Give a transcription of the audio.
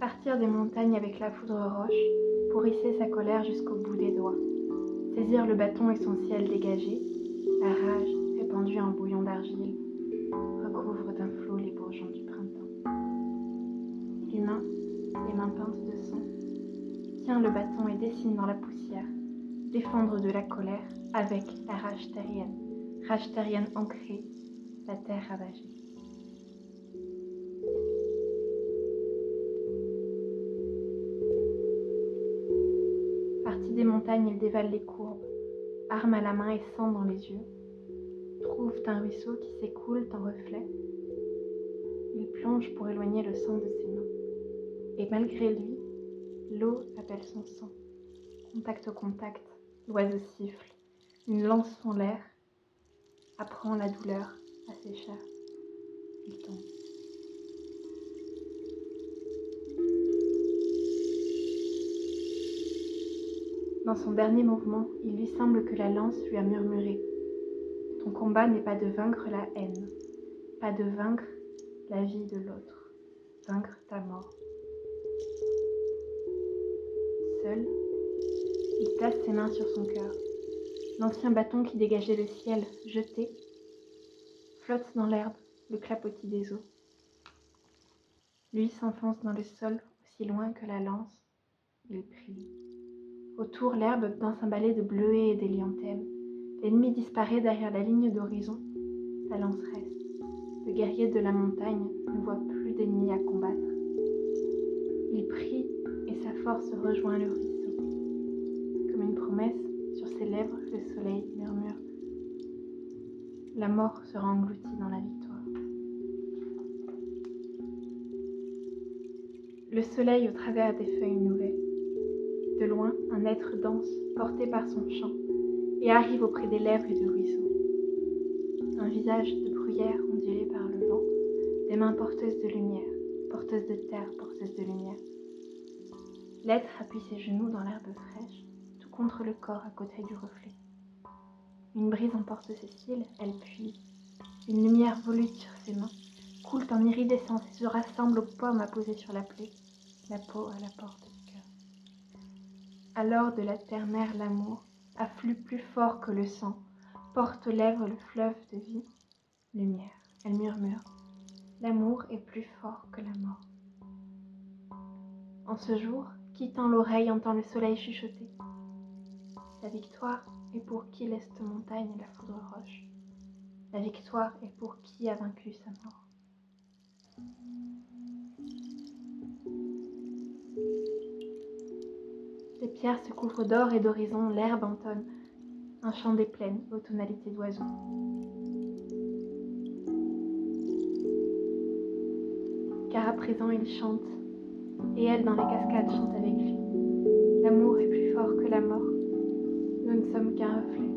Partir des montagnes avec la foudre roche pour hisser sa colère jusqu'au bout des doigts. Saisir le bâton et son ciel dégagé, la rage répandue en bouillon d'argile, recouvre d'un flot les bourgeons du printemps. L'humain, les mains peintes de sang, tient le bâton et dessine dans la poussière, défendre de la colère avec la rage terrienne ancrée, la terre ravagée. Parti des montagnes, il dévale les courbes, arme à la main et sang dans les yeux, trouve un ruisseau qui s'écoule en reflet. Il plonge pour éloigner le sang de ses mains. Et malgré lui, l'eau appelle son sang. Contact au contact, l'oiseau siffle, une lance en l'air, apprend la douleur à ses chairs. Il tombe. Dans son dernier mouvement, il lui semble que la lance lui a murmuré : ton combat n'est pas de vaincre la haine, pas de vaincre la vie de l'autre, vaincre ta mort. Seul, il place ses mains sur son cœur. L'ancien bâton qui dégageait le ciel, jeté, flotte dans l'herbe, le clapotis des eaux. Lui s'enfonce dans le sol aussi loin que la lance. Il prie. Autour, l'herbe danse un ballet de bleuets et d'élianthèmes. L'ennemi disparaît derrière la ligne d'horizon. La lance reste. Le guerrier de la montagne ne voit plus d'ennemis à combattre. Il prie et sa force rejoint le ruisseau. Comme une promesse, sur ses lèvres, le soleil murmure. La mort sera engloutie dans la victoire. Le soleil au travers des feuilles nouvelles. De loin, un être danse, porté par son chant, et arrive auprès des lèvres et du ruisseau. Un visage de bruyère ondulé par le vent, des mains porteuses de lumière, porteuses de terre, porteuses de lumière. L'être appuie ses genoux dans l'herbe fraîche, tout contre le corps à côté du reflet. Une brise emporte ses cils, elle puise. Une lumière volute sur ses mains, coule en iridescence et se rassemble aux pommes à poser sur la plaie, la peau à la porte du cœur. Alors de la terre mère l'amour afflue plus fort que le sang, porte aux lèvres le fleuve de vie, lumière. Elle murmure, l'amour est plus fort que la mort. En ce jour, qui tend l'oreille entend le soleil chuchoter. La victoire est pour qui l'est montagne et la foudre roche. La victoire est pour qui a vaincu sa mort. Les pierres se couvrent d'or et d'horizon, l'herbe entonne un chant des plaines aux tonalités d'oiseaux. Car à présent il chante, et elle dans les cascades chante avec lui. L'amour est plus fort que la mort, nous ne sommes qu'un reflet.